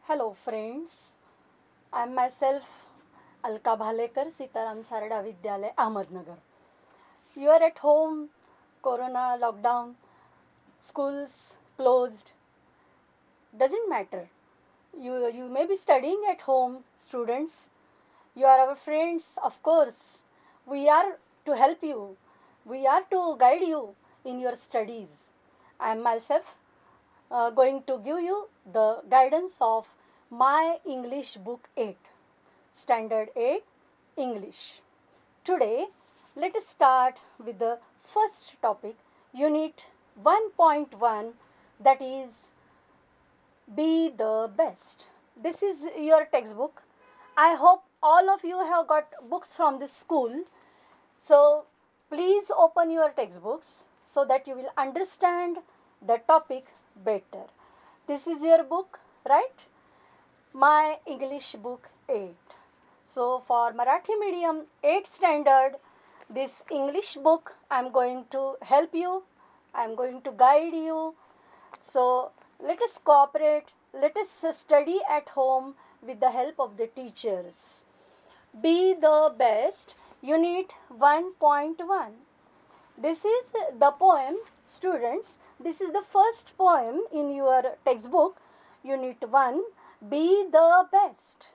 Hello friends, I am myself Alka Bhalekar, Sitaram Sarada Vidyalaya, Ahmednagar. You are at home, Corona, lockdown, schools closed, doesn't matter. You may be studying at home, students. You are our friends, of course. We are to help you. We are to guide you in your studies. I am myself going to give you the guidance of my English book 8, Standard 8 English. Today, let us start with the first topic, Unit 1.1, that is Be the Best. This is your textbook. I hope all of you have got books from this school. So, please open your textbooks so that you will understand the topic better. This is your book, right? My English book 8. So, for Marathi medium 8 standard, this English book I am going to help you, I am going to guide you. So, let us cooperate, let us study at home with the help of the teachers. Be the Best, Unit 1.1. This is the poem, students. This is the first poem in your textbook, Unit 1, Be the Best.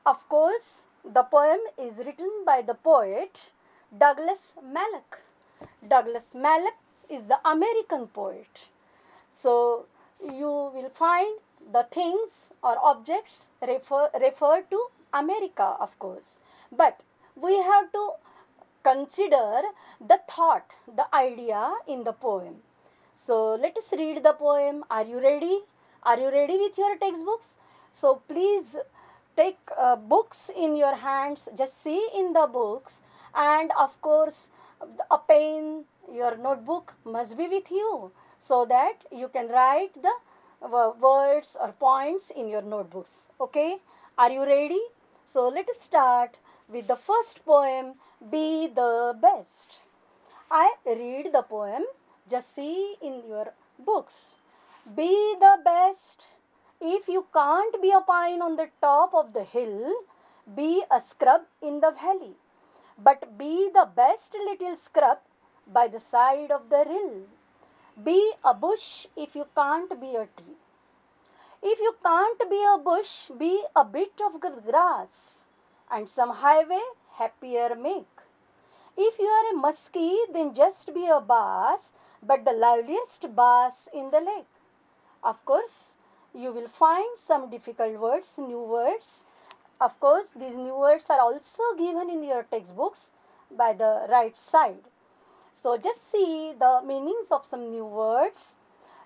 Of course, the poem is written by the poet Douglas Malloch. Douglas Malloch is the American poet. So, you will find the things or objects refer to America, of course. But we have to consider the thought, the idea in the poem. So, let us read the poem. Are you ready? Are you ready with your textbooks? So, please take books in your hands. Just see in the books. And of course, a pen, your notebook must be with you so that you can write the words or points in your notebooks. Okay? Are you ready? So, let us start with the first poem, Be the Best. I read the poem, just see in your books. Be the best. If you can't be a pine on the top of the hill, be a scrub in the valley. But be the best little scrub by the side of the rill. Be a bush if you can't be a tree. If you can't be a bush, be a bit of grass, and some highway happier make. If you are a muskie, then just be a bass, but the liveliest bass in the lake. Of course, you will find some difficult words, new words. Of course, these new words are also given in your textbooks by the right side. So, just see the meanings of some new words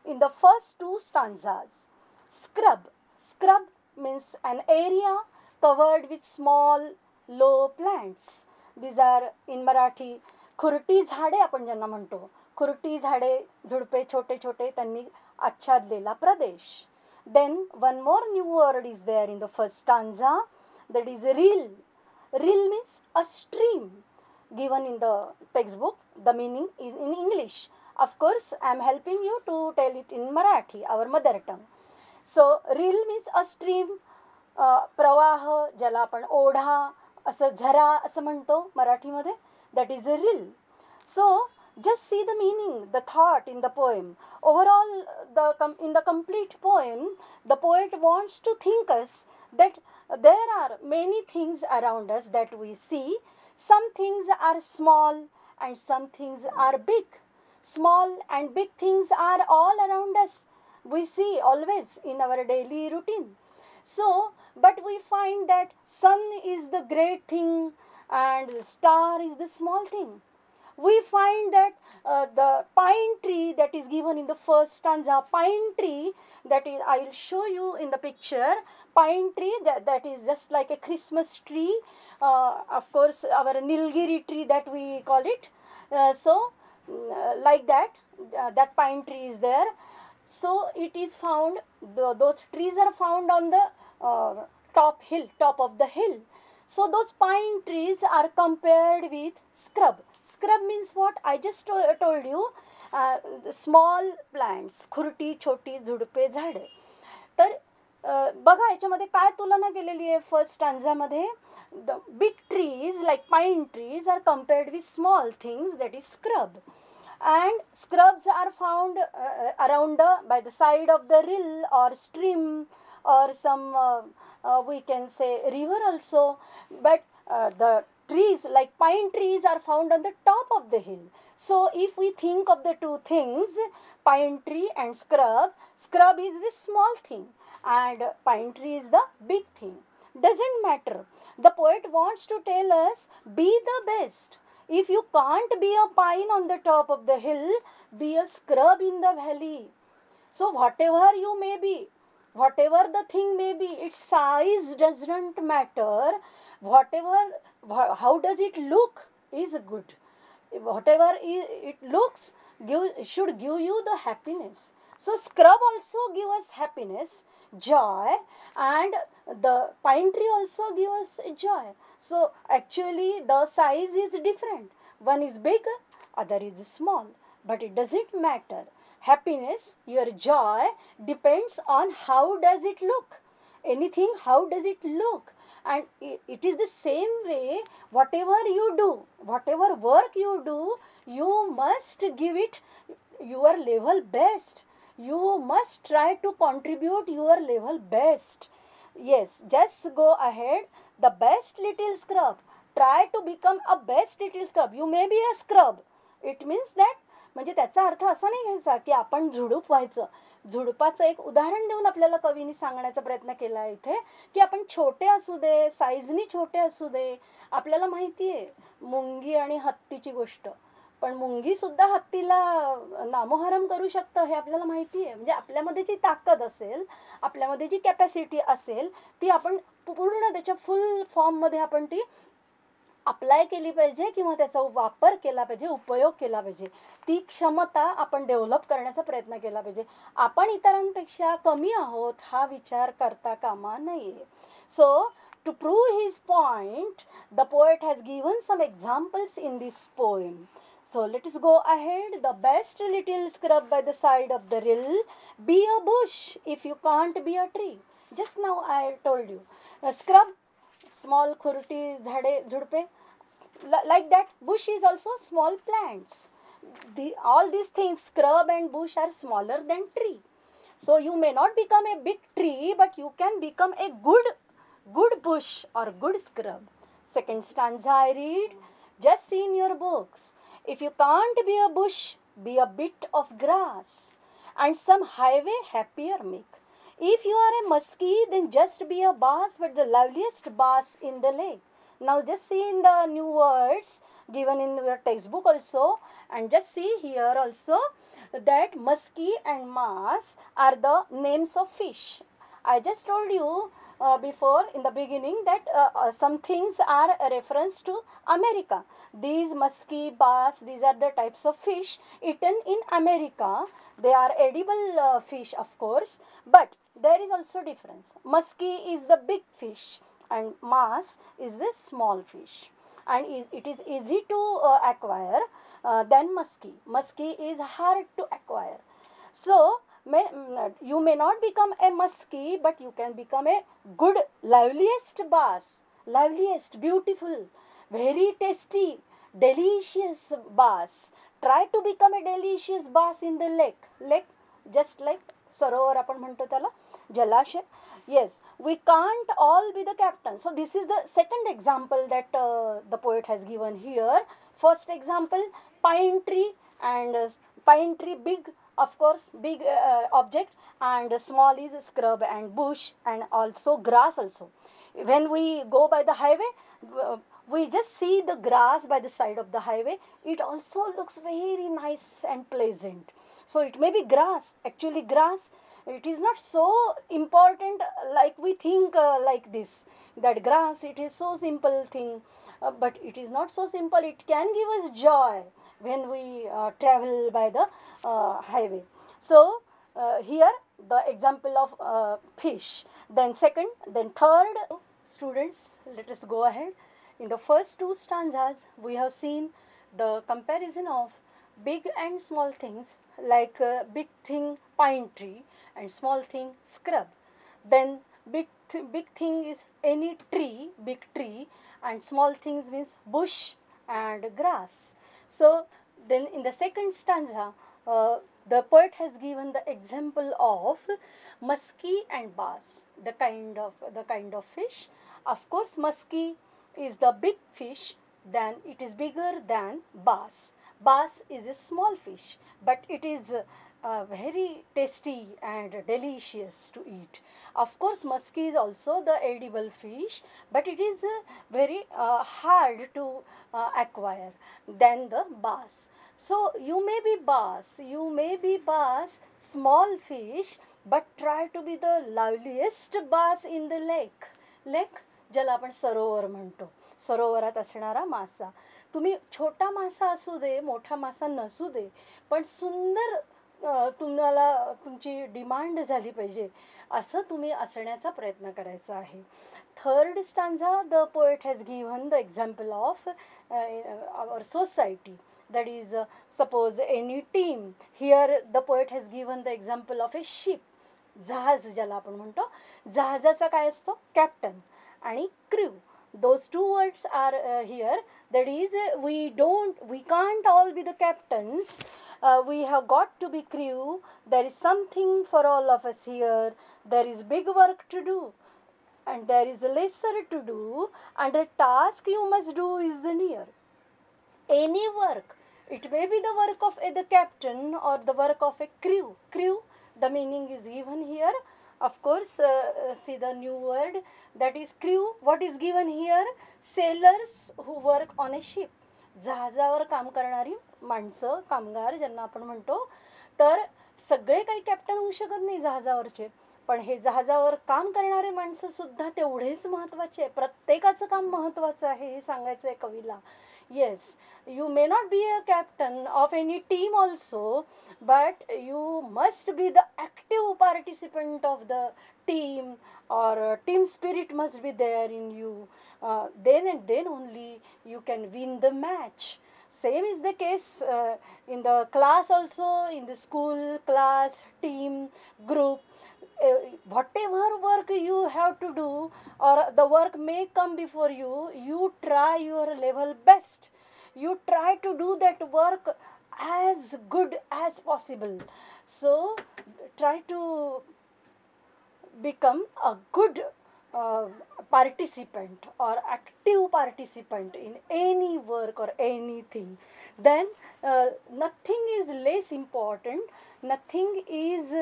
in the first two stanzas. Scrub. Scrub means an area covered with small, low plants. These are in Marathi, खुरटी झाडे आपण ज्यांना म्हणतो. खुरटी झाडे, झुडपे छोटे छोटे त्यांनी आच्छादलेला प्रदेश. Then one more new word is there in the first stanza, that is rill. Rill means a stream. Given in the textbook, the meaning is in English. Of course, I am helping you to tell it in Marathi, our mother tongue. So, rill means a stream, प्रवाह, ज्याला आपण ओढा, असं झरा असं म्हणतो मराठीमध्ये, that is a rill. So, just see the meaning, the thought in the poem. Overall, in the complete poem, the poet wants to think us that there are many things around us that we see. Some things are small and some things are big. Small and big things are all around us. We see always in our daily routine. So, but we find that sun is the great thing and star is the small thing. We find that the pine tree that is given in the first stanza, pine tree, that is, I will show you in the picture, pine tree that is just like a Christmas tree, of course our Nilgiri tree that we call it. Like that, that pine tree is there. So it is found, those trees are found on the top of the hill. So those pine trees are compared with scrub. Scrub means what? I just told you, small plants, खुरटी छोटी झुडपे झाडे. तर बघा याच्यामध्ये काय तुलना केलेली आहे फर्स्ट स्टॅन्झामध्ये. The big trees like pine trees are compared with small things that is scrub. And scrubs are found around by the side of the rill or stream or some we can say river also, but the trees like pine trees are found on the top of the hill. So if we think of the two things, pine tree and scrub, scrub is the small thing and pine tree is the big thing. Doesn't matter. The poet wants to tell us, be the best. If you can't be a pine on the top of the hill, be a scrub in the valley. So whatever you may be, whatever the thing may be, its size doesn't matter. Whatever, how does it look is good. Whatever it looks should give you the happiness. So scrub also give us happiness, joy, and the pine tree also give us joy. So actually the size is different. One is big, other is small, but it doesn't matter. Happiness, your joy depends on how does it look. Anything, how does it look? And it is the same way, whatever you do, whatever work you do, you must give it your level best. You must try to contribute your level best. Yes, just go ahead. The best little scrub. Try to become a best little scrub. You may be a scrub. It means that, म्हणजे त्याचा अर्थ असा नाही घ्यायचा की आपण झुडूप व्हायचं. झुडपाचं एक उदाहरण देऊन आपल्याला कवीने सांगण्याचा प्रयत्न केला आहे इथे, की आपण छोटे असू दे, साईजनी छोटे असू दे. आपल्याला माहिती आहे मुंगी आणि हत्तीची गोष्ट, पण मुंगीसुद्धा हत्तीला नामोहरम करू शकतं हे आपल्याला माहिती आहे. म्हणजे आपल्यामध्ये जी ताकद असेल, आपल्यामध्ये जी कॅपॅसिटी असेल, ती आपण पूर्ण त्याच्या फुल फॉर्ममध्ये आपण ती अप्लाय केली पाहिजे किंवा त्याचा वापर केला पाहिजे, उपयोग केला पाहिजे. ती क्षमता आपण डेव्हलप करण्याचा प्रयत्न केला पाहिजे. आपण इतरांपेक्षा कमी आहोत हा विचार करता कामा नये. सो to prove his point, the poet has given some examples in this poem. So let us go ahead. The best little scrub by the side of the rill, be a bush if you can't be a tree. Just now I told you. A scrub, small khurti, zhade, झुडपे. Like that, bush is also small plants. All these things, scrub and bush, are smaller than tree. So you may not become a big tree, but you can become a good bush or good scrub. Second stanza I read, just see in your books. If you can't be a bush, be a bit of grass, and some highway happier make. If you are a muskie, then just be a bass, but the loveliest bass in the lake. Now just see in the new words given in your textbook also, and just see here also that muskie and mas are the names of fish. I just told you before in the beginning that some things are a reference to America. These muskie, bass, these are the types of fish eaten in America. They are edible fish, of course, but there is also difference. Muskie is the big fish and mas is the small fish, and it is easy to acquire than muskie. Muskie is hard to acquire. So you may not become a muskie, but you can become a good, liveliest bass. Liveliest, beautiful, very tasty, delicious bass. Try to become a delicious bass in the lake. Lake, just like sarovar आपण म्हणतो त्याला, जलाशय. Yes, we can't all be the captain. So this is the second example that the poet has given here. First example, pine tree, and pine tree big, of course, big object, and small is scrub and bush, and also grass also. When we go by the highway, we just see the grass by the side of the highway. It also looks very nice and pleasant. So it may be grass. Actually grass, it is not so important like we think like this, that grass, it is so simple thing, but it is not so simple. It can give us joy when we travel by the highway. So here the example of fish, then second, then third. Students, let us go ahead. In the first two stanzas we have seen the comparison of big and small things, like big thing pine tree and small thing scrub. Then big thing is any tree, big tree, and small things means bush and grass. So then in the second stanza, the poet has given the example of muskie and bass, the kind of fish. Of course, muskie is the big fish, then it is bigger than bass. Bass is a small fish, but it is very tasty and delicious to eat. Of course, muskie is also the edible fish, but it is very hard to acquire than the bass. So you may be bass, small fish, but try to be the loveliest bass in the lake. Lake ज्याला आपण सरोवर म्हणतो, सरोवरात असणारा मासा. तुम्ही छोटा मासा असू दे, मोठा मासा नसू दे, पण सुंदर तुम्हाला तुमची डिमांड झाली पाहिजे असं तुम्ही असण्याचा प्रयत्न करायचा आहे. Third stanza the poet has given the example of our society, that is suppose any team. Here the poet has given the example of a ship. जहाज ज्याला आपण म्हणतो, जहाजाचा काय असतो, कॅप्टन आणि crew. Those two words are here. That is, we can't all be the captains. We have got to be crew. There is something for all of us here. There is big work to do, and there is lesser to do, and a task you must do is the near. Any work, it may be the work of the captain or the work of a crew. Crew, the meaning is given here. Of course, see the new word, that is crew. What is given here? Sailors who work on a ship. जहाजावर काम करणारी माणसं, कामगार ज्यांना आपण म्हणतो. तर सगळे काही कॅप्टन होऊ शकत नाही जहाजावरचे, पण हे जहाजावर काम करणारे माणसं सुद्धा तेवढेच महत्त्वाचे आहे. प्रत्येकाचं काम महत्त्वाचं आहे हे सांगायचं आहे कवीला. Yes, you may not be a captain of any team also, but you must be the active participant of the team, or team spirit must be there in you. Then and then only you can win the match. Same is the case in the class also, in the school, class, team, group. Whatever work you have to do, or the work may come before you, you try your level best. You try to do that work as good as possible. So try to become a good participant or active participant in any work or anything. Then nothing is less important. Nothing is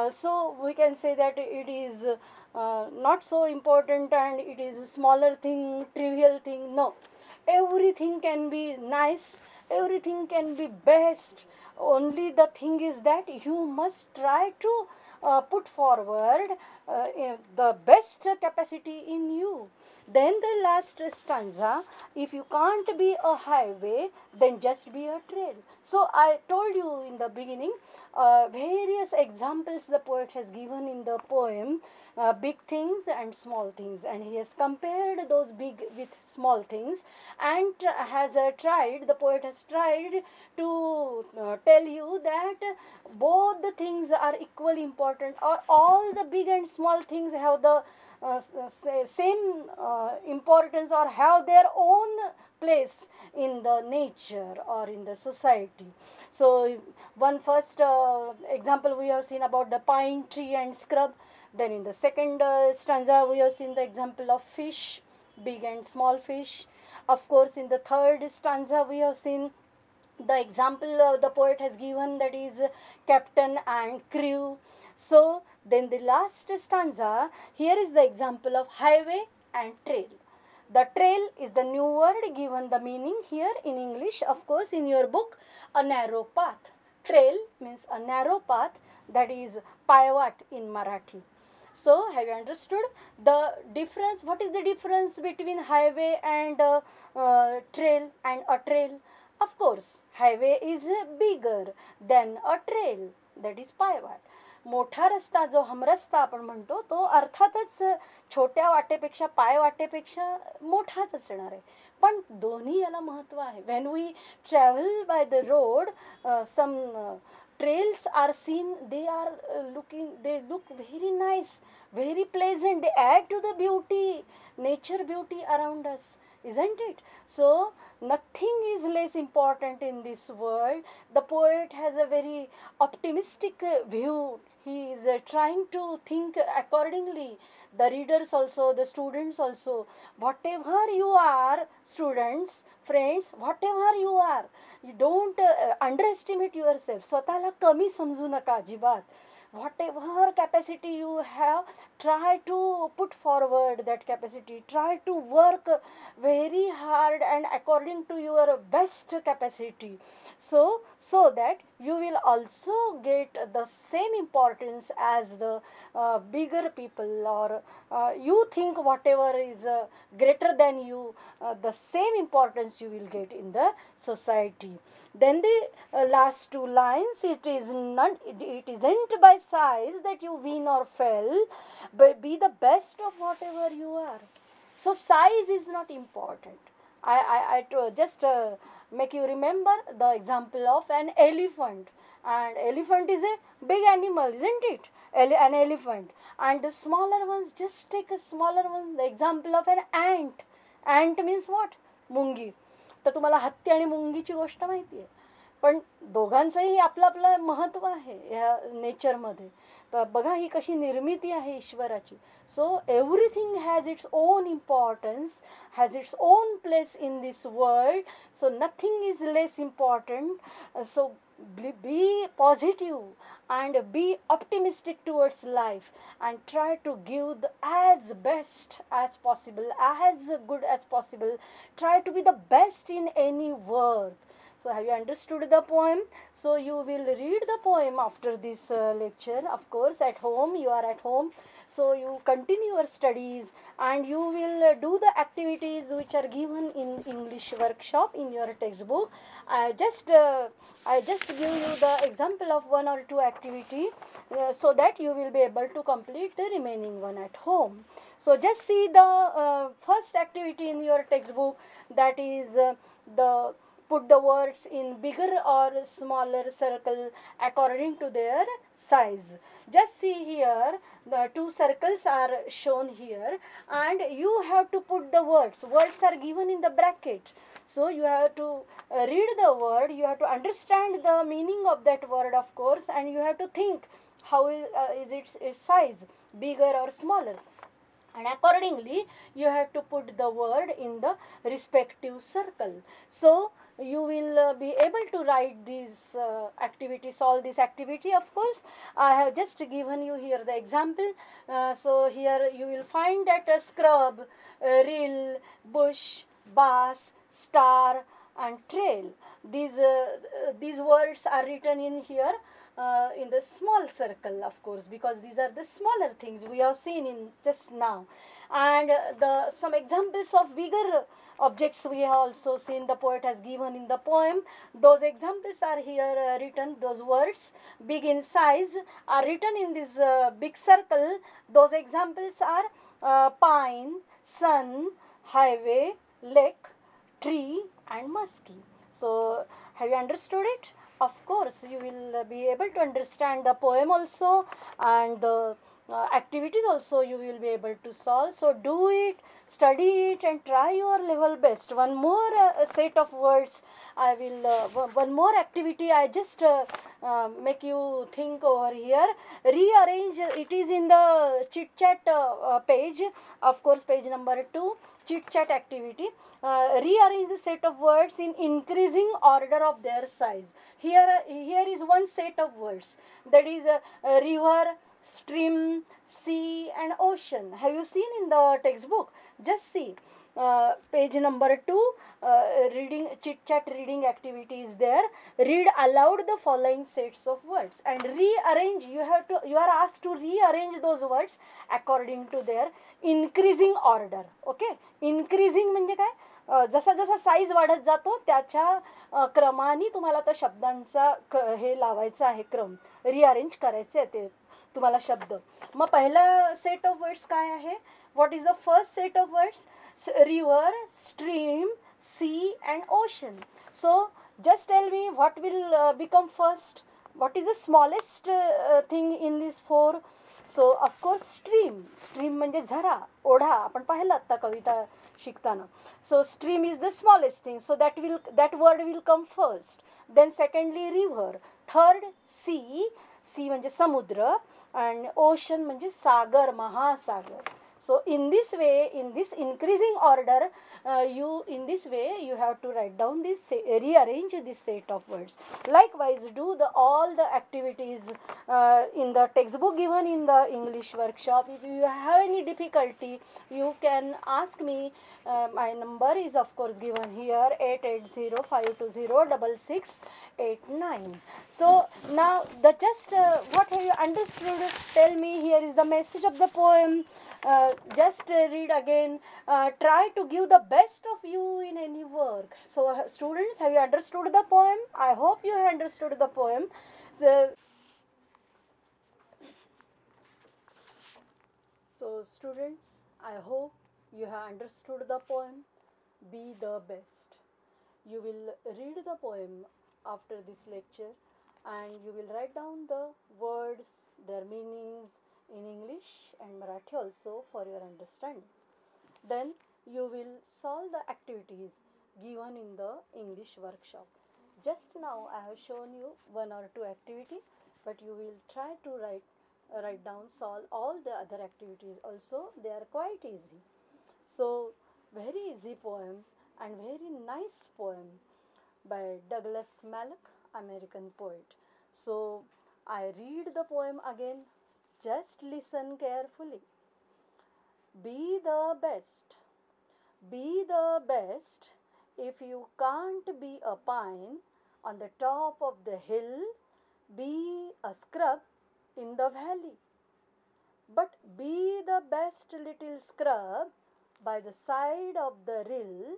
so we can say that it is not so important and it is a smaller thing, trivial thing. No, everything can be nice, everything can be best. Only the thing is that you must try to put forward the best capacity in you. Then the last stanza, if you can't be a highway, then just be a trail. So I told you in the beginning various examples the poet has given in the poem, big things and small things, and he has compared those big with small things, and the poet has tried to tell you that both the things are equally important, or all the big and small things have the same importance or have their own place in the nature or in the society. So one first example we have seen about the pine tree and scrub. Then in the second stanza we have seen the example of fish, big and small fish. Of course, in the third stanza we have seen the example the poet has given, that is captain and crew. So then the last stanza, here is the example of highway and trail. The trail is the new word given the meaning here in English. Of course, in your book, a narrow path. Trail means a narrow path, that is payvat in Marathi. So have you understood the difference? What is the difference between highway and trail and a trail? Of course, highway is bigger than a trail, that is payvat. मोठा रस्ता जो हमरस्ता आपण म्हणतो तो अर्थातच छोट्या वाटेपेक्षा, पाय वाटेपेक्षा मोठाच असणार आहे, पण दोन्ही याला महत्त्व आहे. When we travel by the road, some trails are seen, they are they look very nice, very pleasant, they add to the beauty, nature beauty around us, isn't it? So nothing is less important in this world. The poet has a very optimistic view. He is trying to think accordingly. The readers also, the students also, whatever you are, students, friends, whatever you are, you don't underestimate yourself. स्वतःला कमी समजू नका अजिबात. Whatever capacity you have, try to put forward that capacity, try to work very hard and according to your best capacity, so that you will also get the same importance as the bigger people, or you think whatever is greater than you, the same importance you will get in the society. Then the last two lines, it isn't by size that you win or fail, but be the best of whatever you are. So size is not important. I just make you remember the example of an elephant, and elephant is a big animal, isn't it? An elephant. And the smaller ones, just take a smaller one, the example of an ant. Ant means what? मुंगी. तर तुम्हाला हत्ती आणि मुंगीची गोष्ट माहिती आहे, पण दोघांचंही आपलं आपलं महत्त्व आहे ह्या नेचरमध्ये. तर बघा ही कशी निर्मिती आहे ईश्वराची. So everything has its own importance, has its own place in this world. So nothing is less important. So be positive and be optimistic towards life, and try to give the as best as possible, as good as possible. Try to be the best in any work. So have you understood the poem? So you will read the poem after this lecture, of course, at home. You are at home, so you continue your studies, and you will do the activities which are given in English workshop in your textbook. I just give you the example of one or two activity, so that you will be able to complete the remaining one at home. So just see the first activity in your textbook, that is the put the words in bigger or smaller circle according to their size. Just see here, the two circles are shown here, and you have to put the words. Words are given in the bracket. So you have to read the word, you have to understand the meaning of that word, of course, and you have to think how is its size, bigger or smaller. And accordingly, you have to put the word in the respective circle. So you will be able to write these activities, solve this activity. Of course, I have just given you here the example. So here you will find that a scrub, rill, bush, bass, star, and trail. These words are written in here in the small circle, of course, because these are the smaller things we have seen in just now. And some examples of bigger objects we have also seen, the poet has given in the poem. Those examples are here written. Those words big in size are written in this big circle. Those examples are pine, sun, highway, lake, tree, and musky. So have you understood it? Of course, you will be able to understand the poem also, and the activities also you will be able to solve. So do it, study it, and try your level best. One more set of words I will, one more activity I just make you think over here. Rearrange, it is in the chit chat page, of course, page number 2, chit chat activity. Rearrange the set of words in increasing order of their size. Here is one set of words, that is a river, stream, sea, and ocean. Have you seen in the textbook? Just see page number 2, reading chit chat reading activity is there. Read aloud the following sets of words and rearrange. You are asked to rearrange those words according to their increasing order. Okay, increasing म्हणजे काय, जसा जसा size वाढत जातो त्याच्या क्रमाने तुम्हाला त्या शब्दांचा हे लावायचा आहे, क्रम रिअरेंज करायचे आहे ते तुम्हाला शब्द. मग पहिला सेट ऑफ वर्ड्स काय आहे? What is the first set of words? River, stream, sea, and ocean. So just tell me what will become first. What is the smallest thing in these four? So of course stream म्हणजे झरा, ओढा. आपण पाहिलं आता कविता शिकताना. So stream is the smallest thing, so that word will come first. Then secondly river, third sea, sea म्हणजे समुद्र, and ocean म्हणजे सागर, महासागर. So in this way, in this increasing order, you have to write down this, rearrange this set of words. Likewise, do all the activities in the textbook given in the English workshop. If you have any difficulty, you can ask me. My number is of course given here, 8805206689. So now what have you understood? Tell me. Here is the message of the poem. Just read again. Try to give the best of you in any work. So students, have you understood the poem? I hope you have understood the poem. So students, I hope you have understood the poem. Be the best. You will read the poem after this lecture, and you will write down the words, their meanings in English and Marathi also for your understanding. Then you will solve the activities given in the English workshop. Just now I have shown you one or two activity, but you will try to write down, solve all the other activities also. They are quite easy. So very easy poem and very nice poem by Douglas Malloch, American poet. So I read the poem again. Just listen carefully. Be the best. Be the best. If you can't be a pine on the top of the hill, be a scrub in the valley. But be the best little scrub by the side of the rill.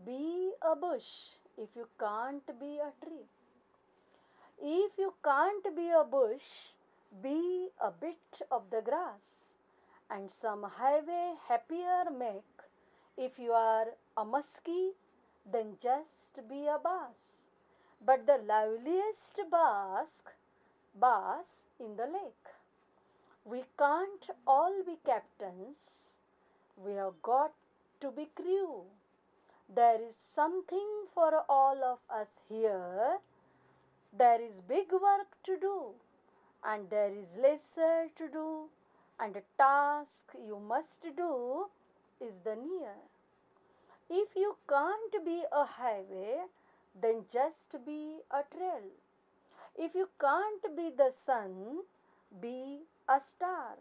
Be a bush if you can't be a tree. If you can't be a bush, be a bit of the grass, and some highway happier make. If you are a muskie, then just be a bass, but the liveliest bass in the lake. We can't all be captains. We have got to be crew. There is something for all of us here. There is big work to do, and there is lesser to do, and the task you must do is the near. If you can't be a highway, then just be a trail. If you can't be the sun, be a star.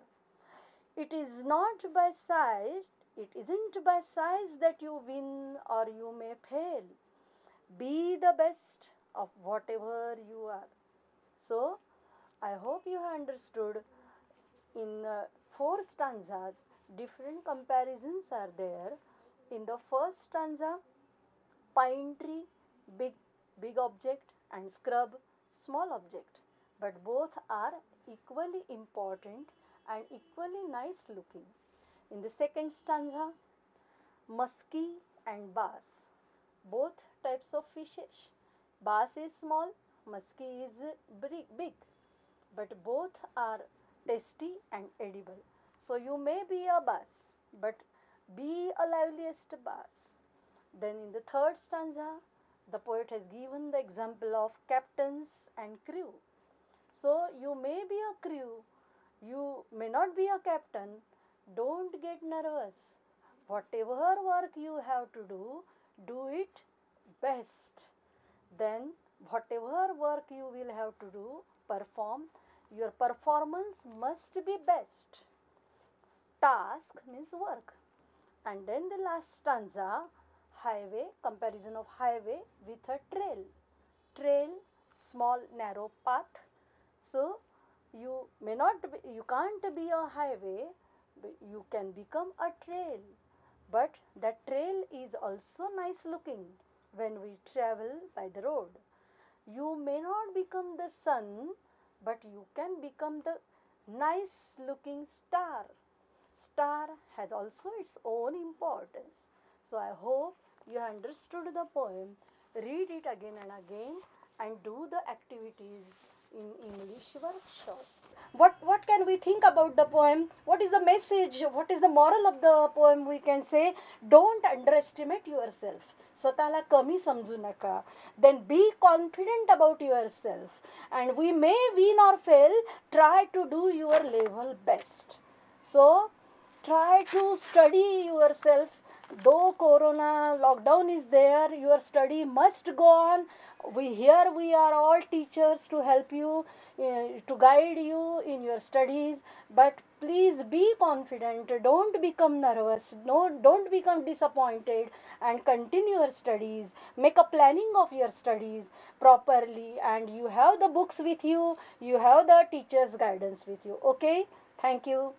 It isn't by size that you win or you may fail. Be the best of whatever you are. So, I hope you have understood. In 4 stanzas, different comparisons are there. In the first stanza, pine tree, big object, and scrub, small object. But both are equally important and equally nice looking. In the second stanza, muskie and bass, both types of fishes. Bass is small, muskie is big, but both are tasty and edible. So you may be a bass, but be a liveliest bass. Then in the third stanza, the poet has given the example of captains and crew. So you may be a crew, you may not be a captain. Don't get nervous. Whatever work you have to do it best. Then whatever work you will have to do, perform. Your performance must be best. Task means work. And then the last stanza, highway, comparison of highway with a trail. Trail, small narrow path. So you can't be a highway, you can become a trail. But that trail is also nice looking when we travel by the road. You may not become the sun, but you can become the nice looking star. Star has also its own importance. So I hope you understood the poem. Read it again and again and do the activities in English workshop. What can we think about the poem? What is the message? What is the moral of the poem? We can say, don't underestimate yourself. स्वतःला कमी समजू नका. Then be confident about yourself. And we may win or fail. Try to do your level best. So try to study yourself. Though corona lockdown is there, your study must go on. We are all teachers to help you, to guide you in your studies. But please be confident. Don't become nervous. No, don't become disappointed, and continue your studies. Make a planning of your studies properly, and you have the books with you. You have the teacher's guidance with you. Okay. Thank you.